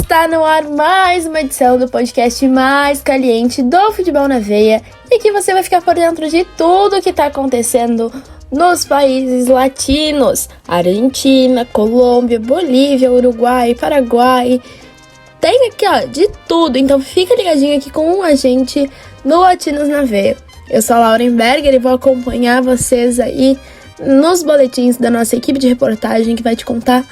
Está no ar mais uma edição do podcast mais caliente do Futebol na Veia. E aqui você vai ficar por dentro de tudo que está acontecendo nos países latinos. Argentina, Colômbia, Bolívia, Uruguai, Paraguai. Tem aqui, de tudo. Então fica ligadinho aqui com a gente no Latinos na Veia. Eu sou a Lauren Berger e vou acompanhar vocês aí nos boletins da nossa equipe de reportagem que vai te contar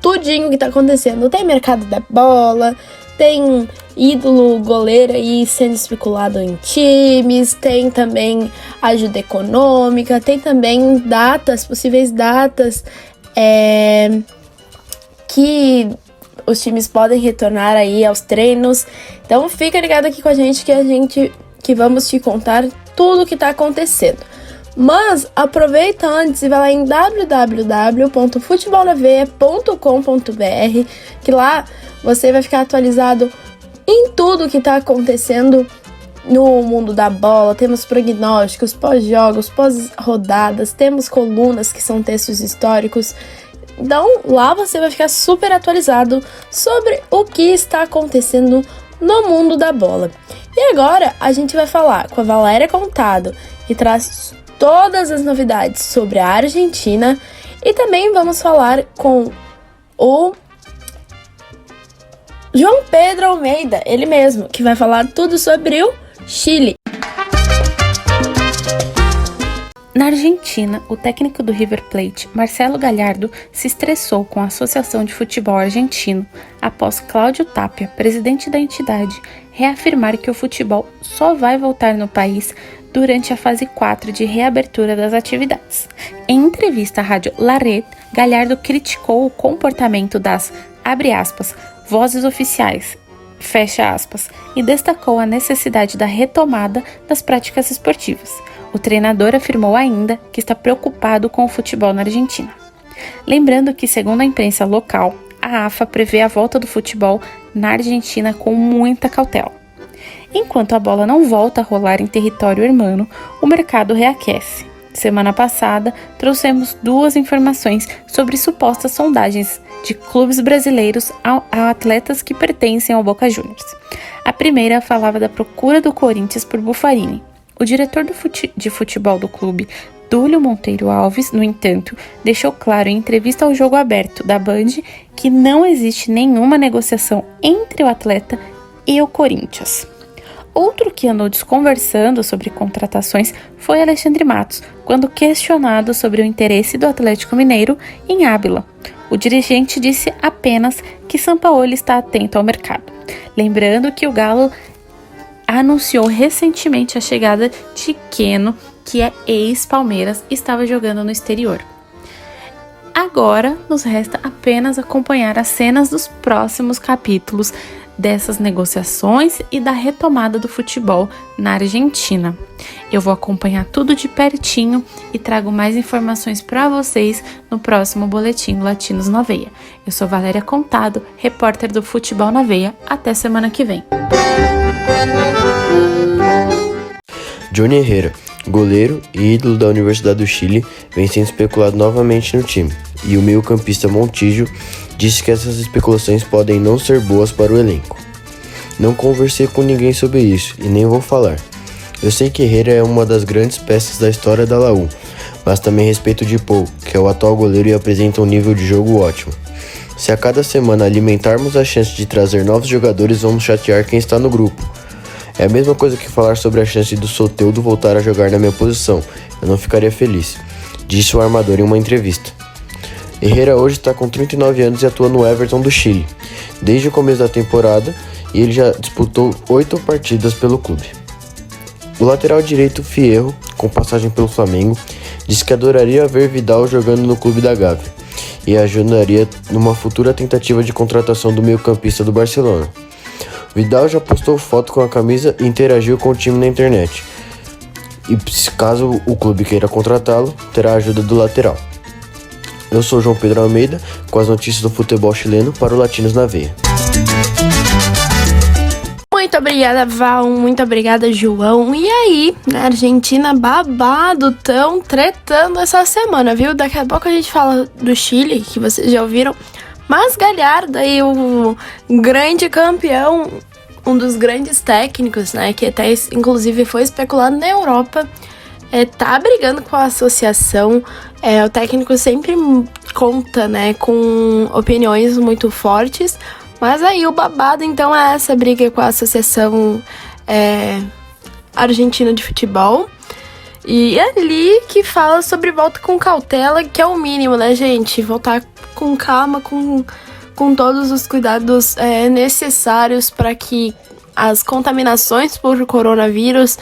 tudinho que tá acontecendo. Tem mercado da bola, tem ídolo goleiro aí sendo especulado em times, tem também ajuda econômica, tem também possíveis datas que os times podem retornar aí aos treinos. Então fica ligado aqui com a gente que vamos te contar tudo o que tá acontecendo. Mas aproveita antes e vai lá em www.futebolnaveia.com.br, que lá você vai ficar atualizado em tudo que está acontecendo no mundo da bola. Temos prognósticos, pós-jogos, pós-rodadas, temos colunas que são textos históricos. Então lá você vai ficar super atualizado sobre o que está acontecendo no mundo da bola. E agora a gente vai falar com a Valéria Contado, que traz todas as novidades sobre a Argentina, e também vamos falar com o João Pedro Almeida, ele mesmo, que vai falar tudo sobre o Chile. Na Argentina, o técnico do River Plate, Marcelo Gallardo, se estressou com a Associação de Futebol Argentino após Cláudio Tapia, presidente da entidade, reafirmar que o futebol só vai voltar no país durante a fase 4 de reabertura das atividades. Em entrevista à rádio La Red, Gallardo criticou o comportamento das, abre aspas, vozes oficiais, fecha aspas, e destacou a necessidade da retomada das práticas esportivas. O treinador afirmou ainda que está preocupado com o futebol na Argentina. Lembrando que, segundo a imprensa local, a AFA prevê a volta do futebol na Argentina com muita cautela. Enquanto a bola não volta a rolar em território hermano, o mercado reaquece. Semana passada, trouxemos 2 informações sobre supostas sondagens de clubes brasileiros a atletas que pertencem ao Boca Juniors. A primeira falava da procura do Corinthians por Buffarini. O diretor de futebol do clube, Túlio Monteiro Alves, no entanto, deixou claro em entrevista ao Jogo Aberto da Band que não existe nenhuma negociação entre o atleta e o Corinthians. Outro que andou desconversando sobre contratações foi Alexandre Matos, quando questionado sobre o interesse do Atlético Mineiro em Ábila. O dirigente disse apenas que Sampaoli está atento ao mercado. Lembrando que o Galo anunciou recentemente a chegada de Keno, que é ex-Palmeiras e estava jogando no exterior. Agora nos resta apenas acompanhar as cenas dos próximos capítulos dessas negociações e da retomada do futebol na Argentina. Eu vou acompanhar tudo de pertinho e trago mais informações para vocês no próximo Boletim Latinos na Veia. Eu sou Valéria Contado, repórter do Futebol na Veia. Até semana que vem. Johnny Herrera, goleiro e ídolo da Universidade do Chile, vem sendo especulado novamente no time, e o meio-campista Montijo disse que essas especulações podem não ser boas para o elenco. Não conversei com ninguém sobre isso e nem vou falar. Eu sei que Herrera é uma das grandes peças da história da Laú, mas também respeito de Paul, que é o atual goleiro e apresenta um nível de jogo ótimo. Se a cada semana alimentarmos a chance de trazer novos jogadores, vamos chatear quem está no grupo. É a mesma coisa que falar sobre a chance do Soteldo voltar a jogar na minha posição. Eu não ficaria feliz, disse o armador em uma entrevista. Herrera hoje está com 39 anos e atua no Everton do Chile, desde o começo da temporada, e ele já disputou 8 partidas pelo clube. O lateral direito Fierro, com passagem pelo Flamengo, disse que adoraria ver Vidal jogando no clube da Gávea e ajudaria numa futura tentativa de contratação do meio-campista do Barcelona. Vidal já postou foto com a camisa e interagiu com o time na internet. E caso o clube queira contratá-lo, terá a ajuda do lateral. Eu sou João Pedro Almeida, com as notícias do futebol chileno para o Latinos na Veia. Muito obrigada, Val. Muito obrigada, João. E aí, na Argentina, babado, tão tretando essa semana, viu? Daqui a pouco a gente fala do Chile, que vocês já ouviram. Mas Galhardo aí, o grande campeão, um dos grandes técnicos, né, que até inclusive foi especulado na Europa, tá brigando com a associação. O técnico sempre conta, né, com opiniões muito fortes, mas aí o babado então é essa briga com a associação argentina de futebol. E ali que fala sobre volta com cautela, que é o mínimo, né, gente? Voltar com calma, com todos os cuidados necessários para que as contaminações por coronavírus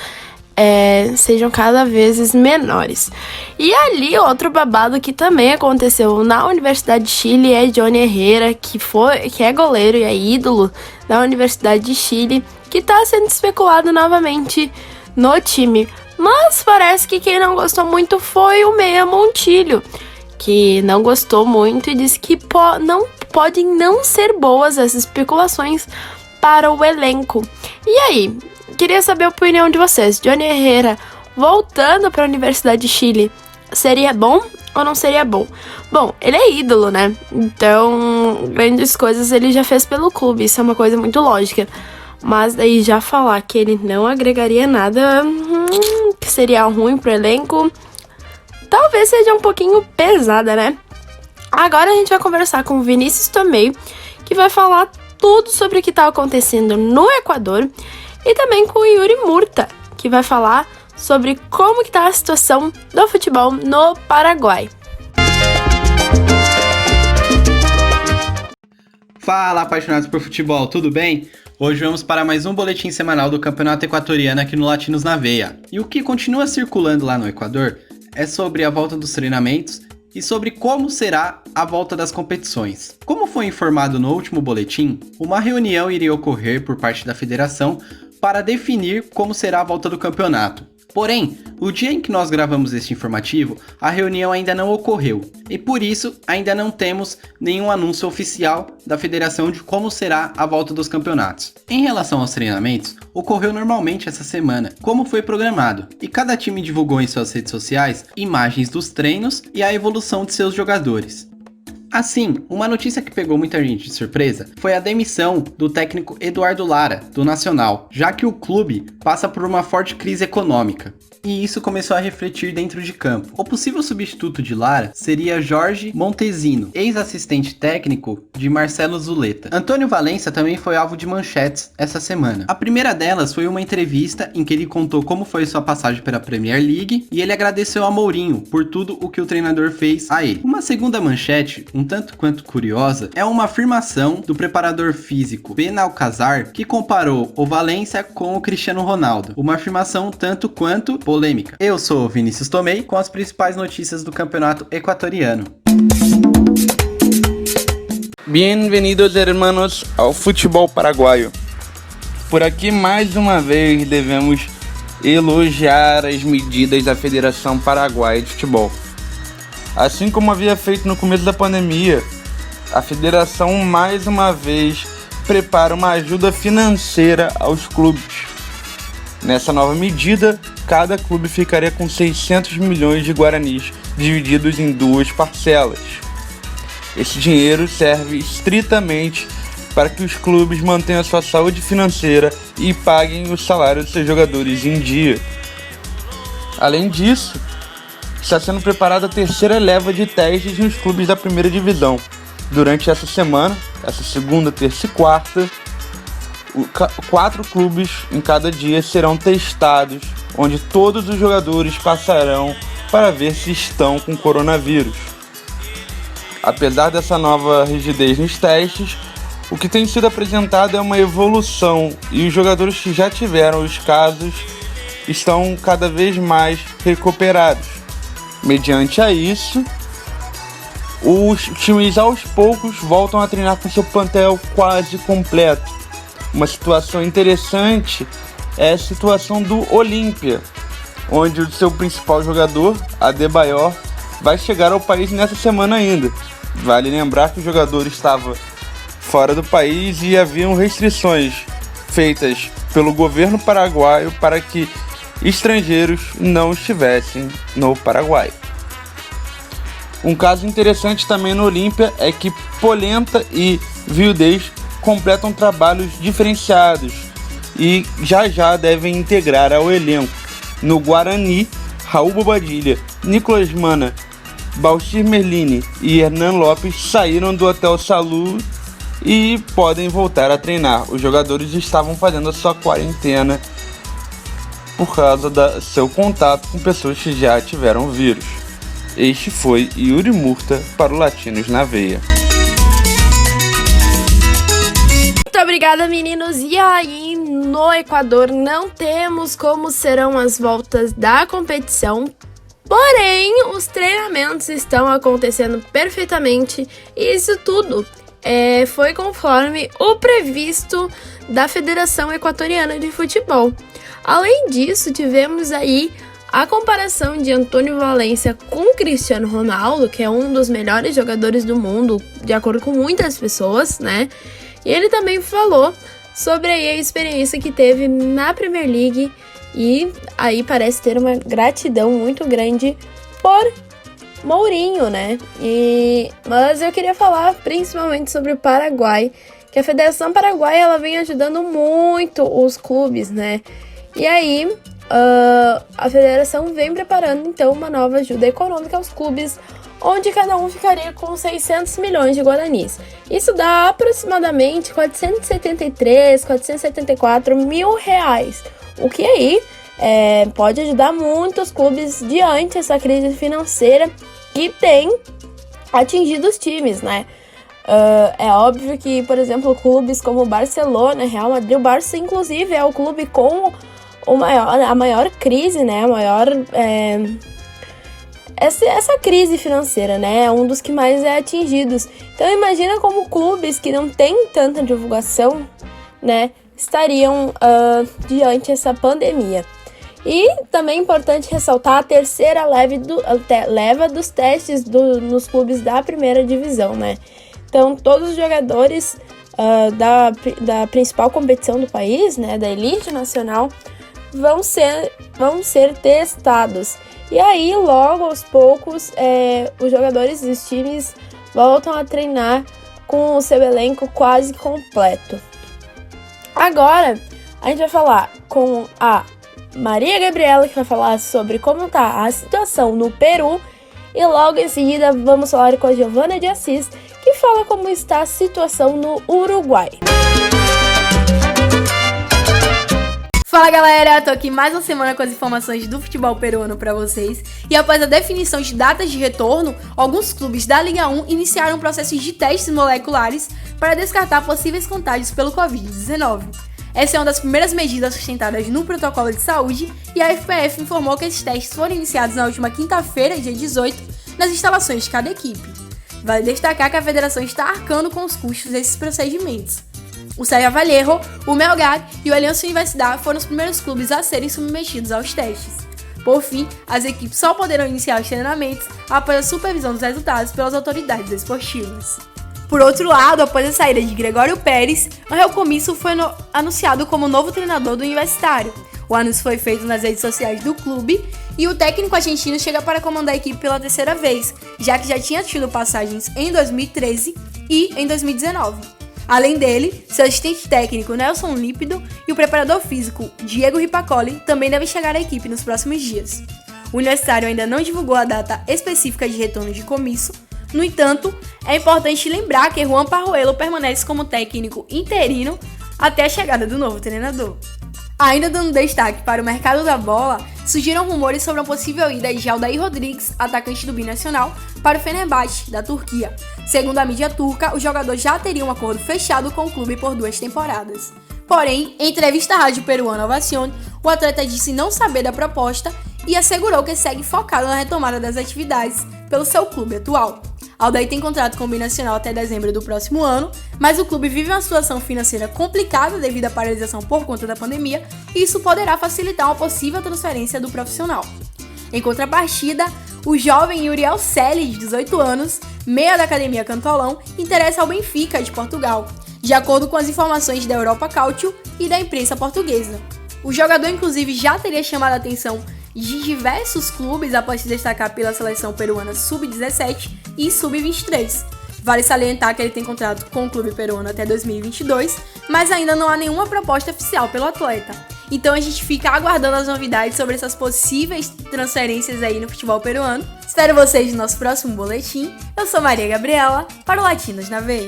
sejam cada vez menores. E ali, outro babado que também aconteceu na Universidade de Chile é Johnny Herrera, que é goleiro e é ídolo da Universidade de Chile, que está sendo especulado novamente no time. Mas parece que quem não gostou muito foi o Meia Montilho, que não gostou muito e disse que podem não ser boas essas especulações para o elenco. E aí, queria saber a opinião de vocês. Johnny Herrera voltando para a Universidade de Chile, seria bom ou não seria bom? Bom, ele é ídolo, né? Então, grandes coisas ele já fez pelo clube, isso é uma coisa muito lógica. Mas daí já falar que ele não agregaria nada, que seria ruim pro elenco, talvez seja um pouquinho pesada, né? Agora a gente vai conversar com o Vinícius Tomei, que vai falar tudo sobre o que tá acontecendo no Equador, e também com o Yuri Murta, que vai falar sobre como que tá a situação do futebol no Paraguai. Fala, apaixonados por futebol, tudo bem? Hoje vamos para mais um boletim semanal do Campeonato Equatoriano aqui no Latinos na Veia. E o que continua circulando lá no Equador é sobre a volta dos treinamentos e sobre como será a volta das competições. Como foi informado no último boletim, uma reunião iria ocorrer por parte da federação para definir como será a volta do campeonato. Porém, o dia em que nós gravamos este informativo, a reunião ainda não ocorreu, e por isso ainda não temos nenhum anúncio oficial da federação de como será a volta dos campeonatos. Em relação aos treinamentos, ocorreu normalmente essa semana, como foi programado, e cada time divulgou em suas redes sociais imagens dos treinos e a evolução de seus jogadores. Assim, uma notícia que pegou muita gente de surpresa foi a demissão do técnico Eduardo Lara, do Nacional, já que o clube passa por uma forte crise econômica. E isso começou a refletir dentro de campo. O possível substituto de Lara seria Jorge Montesino, ex-assistente técnico de Marcelo Zuleta. Antônio Valença também foi alvo de manchetes essa semana. A primeira delas foi uma entrevista em que ele contou como foi sua passagem pela Premier League e ele agradeceu a Mourinho por tudo o que o treinador fez a ele. Uma segunda manchete, um tanto quanto curiosa, é uma afirmação do preparador físico Ben Alcázar que comparou o Valença com o Cristiano Ronaldo. Uma afirmação tanto quanto polêmica. Eu sou o Vinícius Tomei com as principais notícias do campeonato equatoriano. Bem-vindos, hermanos, ao futebol paraguaio. Por aqui, mais uma vez, devemos elogiar as medidas da Federação Paraguaia de Futebol. Assim como havia feito no começo da pandemia, a Federação, mais uma vez, prepara uma ajuda financeira aos clubes. Nessa nova medida, cada clube ficaria com 600 milhões de guaranis divididos em 2 parcelas. Esse dinheiro serve estritamente para que os clubes mantenham a sua saúde financeira e paguem o salário de seus jogadores em dia. Além disso, está sendo preparada a terceira leva de testes nos clubes da primeira divisão. Durante essa semana, essa segunda, terça e quarta, 4 clubes em cada dia serão testados, onde todos os jogadores passarão para ver se estão com coronavírus. Apesar dessa nova rigidez nos testes, o que tem sido apresentado é uma evolução e os jogadores que já tiveram os casos estão cada vez mais recuperados. Mediante a isso, os times aos poucos voltam a treinar com seu plantel quase completo. Uma situação interessante é a situação do Olímpia, onde o seu principal jogador, Adebayor, vai chegar ao país nessa semana ainda. Vale lembrar que o jogador estava fora do país e haviam restrições feitas pelo governo paraguaio para que estrangeiros não estivessem no Paraguai. Um caso interessante também no Olímpia é que Polenta e Vildez completam trabalhos diferenciados e já devem integrar ao elenco. No Guarani, Raul Bobadilha, Nicolas Mana, Balcir Merlini e Hernan Lopes saíram do Hotel Salu e podem voltar a treinar. Os jogadores estavam fazendo a sua quarentena por causa do seu contato com pessoas que já tiveram o vírus. Este foi Yuri Murta para o Latinos na Veia. Muito obrigada, meninos. E aí, no Equador, não temos como serão as voltas da competição. Porém, os treinamentos estão acontecendo perfeitamente. E isso tudo foi conforme o previsto da Federação Equatoriana de Futebol. Além disso, tivemos aí a comparação de Antônio Valencia com Cristiano Ronaldo, que é um dos melhores jogadores do mundo, de acordo com muitas pessoas, né? E ele também falou sobre aí a experiência que teve na Premier League e aí parece ter uma gratidão muito grande por Mourinho, né? Mas eu queria falar principalmente sobre o Paraguai, que a Federação Paraguaia ela vem ajudando muito os clubes, né? E aí a federação vem preparando então uma nova ajuda econômica aos clubes, onde cada um ficaria com 600 milhões de guaranis. Isso dá aproximadamente 474 mil reais, o que aí pode ajudar muito os clubes diante dessa crise financeira que tem atingido os times, né? É óbvio que, por exemplo, clubes como o Barcelona, Real Madrid, o Barça inclusive é o clube com a maior crise, né? Essa crise financeira, né? É um dos que mais é atingidos. Então imagina como clubes que não têm tanta divulgação, né, estariam diante dessa pandemia. E também é importante ressaltar a terceira leva dos testes nos clubes da primeira divisão, né? Então todos os jogadores da principal competição do país, né, da elite nacional, vão ser testados. E aí, logo aos poucos, os jogadores dos times voltam a treinar com o seu elenco quase completo. Agora, a gente vai falar com a Maria Gabriela, que vai falar sobre como está a situação no Peru. E logo em seguida, vamos falar com a Giovana de Assis, que fala como está a situação no Uruguai. Fala galera, tô aqui mais uma semana com as informações do futebol peruano pra vocês. E após a definição de datas de retorno, alguns clubes da Liga 1 iniciaram processos de testes moleculares para descartar possíveis contágios pelo Covid-19. Essa é uma das primeiras medidas sustentadas no protocolo de saúde e a FPF informou que esses testes foram iniciados na última quinta-feira, dia 18, nas instalações de cada equipe. Vale destacar que a federação está arcando com os custos desses procedimentos. O Serra Vallejo, o Melgar e o Aliança Universidade foram os primeiros clubes a serem submetidos aos testes. Por fim, as equipes só poderão iniciar os treinamentos após a supervisão dos resultados pelas autoridades esportivas. Por outro lado, após a saída de Gregório Pérez, Angel Comisso foi anunciado como novo treinador do Universitário. O anúncio foi feito nas redes sociais do clube e o técnico argentino chega para comandar a equipe pela terceira vez, já que já tinha tido passagens em 2013 e em 2019. Além dele, seu assistente técnico Nelson Lípido e o preparador físico Diego Ripacoli também devem chegar à equipe nos próximos dias. O Universitário ainda não divulgou a data específica de retorno de Comisso. No entanto, é importante lembrar que Juan Parruelo permanece como técnico interino até a chegada do novo treinador. Ainda dando destaque para o mercado da bola, surgiram rumores sobre a possível ida de Aldair Rodrigues, atacante do Binacional, para o Fenerbahçe, da Turquia. Segundo a mídia turca, o jogador já teria um acordo fechado com o clube por 2 temporadas. Porém, em entrevista à rádio peruana Ovación, o atleta disse não saber da proposta e assegurou que segue focado na retomada das atividades pelo seu clube atual. Aldair tem contrato com o Binacional até dezembro do próximo ano, mas o clube vive uma situação financeira complicada devido à paralisação por conta da pandemia e isso poderá facilitar uma possível transferência do profissional. Em contrapartida, o jovem Uriel Celi, de 18 anos, meia da Academia Cantolão, interessa ao Benfica, de Portugal, de acordo com as informações da Europa Cautio e da imprensa portuguesa. O jogador, inclusive, já teria chamado a atenção de diversos clubes após se destacar pela seleção peruana sub-17 e sub-23. Vale salientar que ele tem contrato com o clube peruano até 2022, mas ainda não há nenhuma proposta oficial pelo atleta. Então a gente fica aguardando as novidades sobre essas possíveis transferências aí no futebol peruano. Espero vocês no nosso próximo boletim. Eu sou Maria Gabriela, para o Latinos na Veia.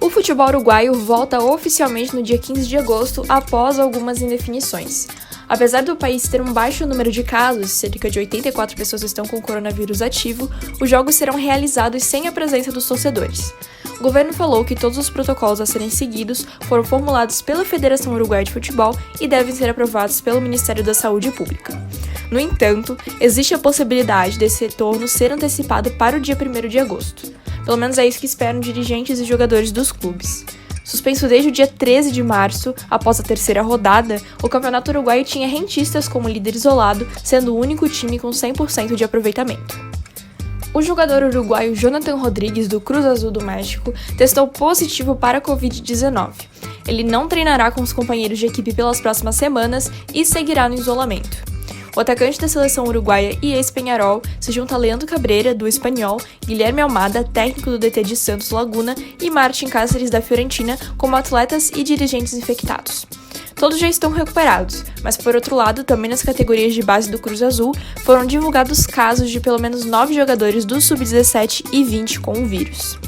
O futebol uruguaio volta oficialmente no dia 15 de agosto após algumas indefinições. Apesar do país ter um baixo número de casos, cerca de 84 pessoas estão com coronavírus ativo, os jogos serão realizados sem a presença dos torcedores. O governo falou que todos os protocolos a serem seguidos foram formulados pela Federação Uruguaia de Futebol e devem ser aprovados pelo Ministério da Saúde Pública. No entanto, existe a possibilidade desse retorno ser antecipado para o dia 1º de agosto. Pelo menos é isso que esperam dirigentes e jogadores dos clubes. Suspenso desde o dia 13 de março, após a terceira rodada, o Campeonato Uruguaio tinha Rentistas como líder isolado, sendo o único time com 100% de aproveitamento. O jogador uruguaio Jonathan Rodrigues, do Cruz Azul do México, testou positivo para a Covid-19. Ele não treinará com os companheiros de equipe pelas próximas semanas e seguirá no isolamento. O atacante da seleção uruguaia e ex-Peñarol se junta a Leandro Cabreira, do Espanhol, Guilherme Almada, técnico do DT de Santos Laguna, e Martin Cáceres, da Fiorentina, como atletas e dirigentes infectados. Todos já estão recuperados, mas por outro lado, também nas categorias de base do Cruz Azul, foram divulgados casos de pelo menos 9 jogadores do Sub-17 e 20 com o vírus.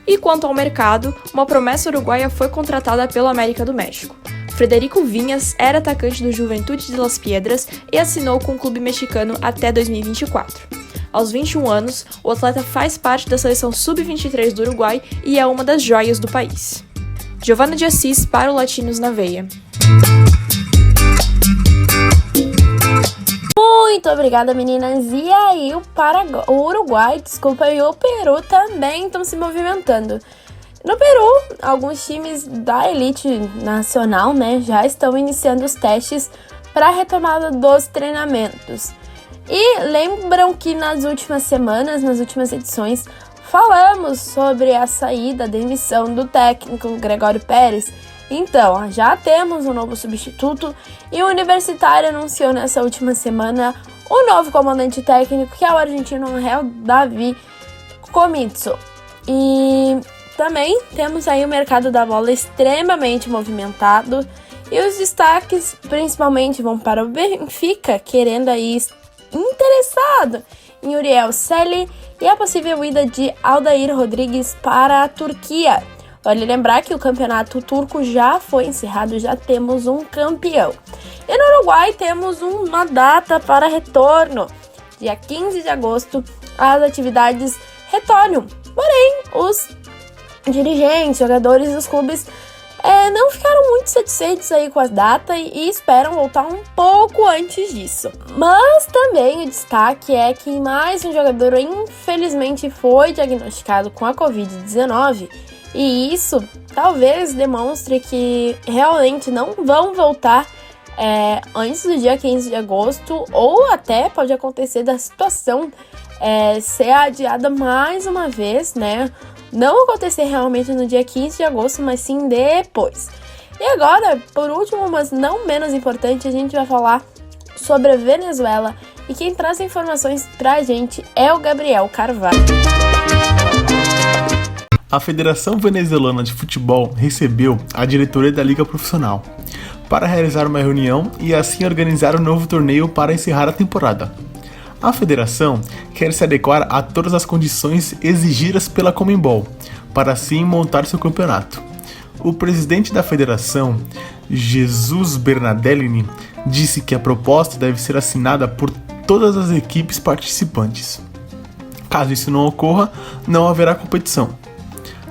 E quanto ao mercado, uma promessa uruguaia foi contratada pelo América do México. Frederico Vinhas era atacante do Juventude de Las Piedras e assinou com o clube mexicano até 2024. Aos 21 anos, o atleta faz parte da seleção sub-23 do Uruguai e é uma das joias do país. Giovana de Assis para o Latinos na Veia. Muito obrigada, meninas. E aí, o Uruguai, e o Peru também estão se movimentando. No Peru, alguns times da elite nacional, já estão iniciando os testes para a retomada dos treinamentos. E lembram que nas últimas semanas, nas últimas edições, falamos sobre a saída, a demissão do técnico Gregório Pérez. Então, já temos um novo substituto e o Universitário anunciou nessa última semana o novo comandante técnico, que é o argentino Angel David Comitso. E também temos aí o mercado da bola extremamente movimentado e os destaques principalmente vão para o Benfica, querendo aí interessado em Uriel Selly e a possível ida de Aldair Rodrigues para a Turquia. Vale lembrar que o campeonato turco já foi encerrado, já temos um campeão. E no Uruguai temos uma data para retorno. Dia 15 de agosto, as atividades retornam. Porém, os dirigentes, jogadores dos clubes não ficaram muito satisfeitos aí com as datas e esperam voltar um pouco antes disso. Mas também o destaque é que mais um jogador infelizmente foi diagnosticado com a Covid-19 e isso talvez demonstre que realmente não vão voltar antes do dia 15 de agosto ou até pode acontecer da situação ser adiada mais uma vez, Não acontecer realmente no dia 15 de agosto, mas sim depois. E agora, por último, mas não menos importante, a gente vai falar sobre a Venezuela. E quem traz informações pra gente é o Gabriel Carvalho. A Federação Venezuelana de Futebol recebeu a diretoria da Liga Profissional para realizar uma reunião e assim organizar um novo torneio para encerrar a temporada. A federação quer se adequar a todas as condições exigidas pela Conmebol, para assim montar seu campeonato. O presidente da federação, Jesus Bernardellini, disse que a proposta deve ser assinada por todas as equipes participantes. Caso isso não ocorra, não haverá competição.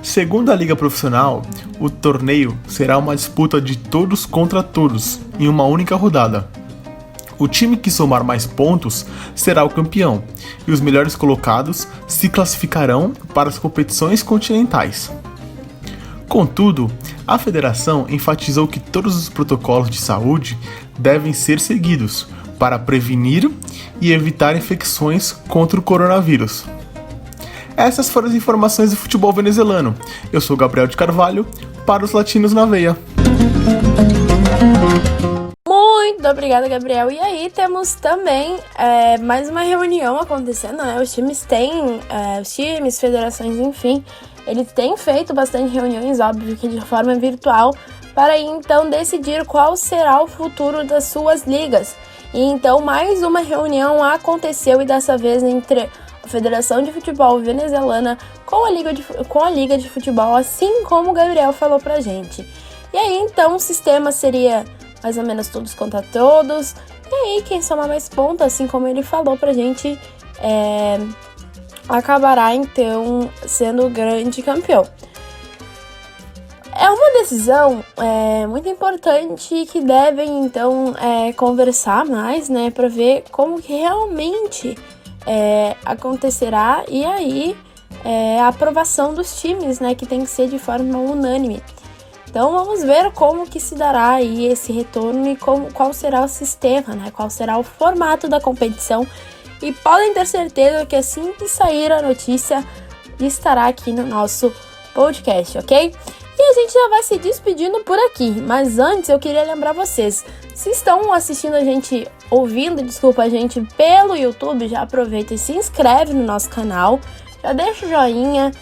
Segundo a Liga Profissional, o torneio será uma disputa de todos contra todos, em uma única rodada. O time que somar mais pontos será o campeão, e os melhores colocados se classificarão para as competições continentais. Contudo, a federação enfatizou que todos os protocolos de saúde devem ser seguidos para prevenir e evitar infecções contra o coronavírus. Essas foram as informações do futebol venezuelano. Eu sou Gabriel de Carvalho, para os Latinos na Veia. obrigada, Gabriel. E aí temos também mais uma reunião acontecendo, né? Os times, federações, enfim, eles têm feito bastante reuniões, óbvio que de forma virtual, para então decidir qual será o futuro das suas ligas. E então mais uma reunião aconteceu, e dessa vez entre a Federação de Futebol Venezuelana com a Liga de Futebol, assim como o Gabriel falou pra gente. E aí então o sistema seria mais ou menos todos contra todos, e aí quem somar mais pontos, assim como ele falou pra gente, acabará então sendo o grande campeão. É uma decisão muito importante que devem então conversar mais, né, para ver como que realmente acontecerá, e aí a aprovação dos times, né, que tem que ser de forma unânime. Então vamos ver como que se dará aí esse retorno e qual será o sistema, né, qual será o formato da competição. E podem ter certeza que assim que sair a notícia, estará aqui no nosso podcast, ok? E a gente já vai se despedindo por aqui, mas antes eu queria lembrar vocês, se estão assistindo ouvindo a gente pelo YouTube, já aproveita e se inscreve no nosso canal, já deixa o joinha,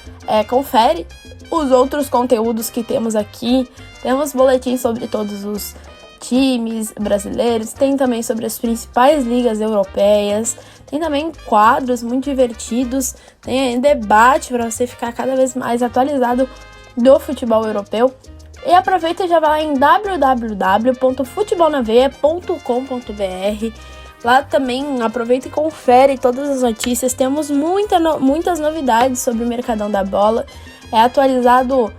confere os outros conteúdos que temos aqui, temos boletins sobre todos os times brasileiros, tem também sobre as principais ligas europeias, tem também quadros muito divertidos, tem debate para você ficar cada vez mais atualizado do futebol europeu. E aproveita e já vai lá em www.futebolnaveia.com.br. Lá também aproveita e confere todas as notícias. Temos muitas novidades sobre o Mercadão da Bola. É atualizado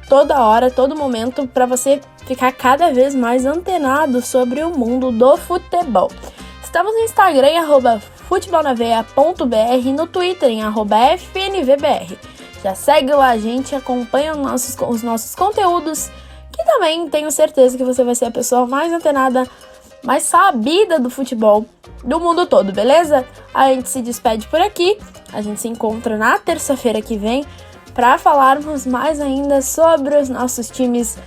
toda hora, todo momento, para você ficar cada vez mais antenado sobre o mundo do futebol. Estamos no Instagram em @futebolnaveia.br, no Twitter em @fnvbr. Já segue lá a gente, acompanha os nossos conteúdos, que também tenho certeza que você vai ser a pessoa mais antenada, mais sabida do futebol do mundo todo, beleza? A gente se despede por aqui, a gente se encontra na terça-feira que vem para falarmos mais ainda sobre os nossos times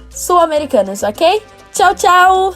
sul-americanos, ok? Tchau, tchau!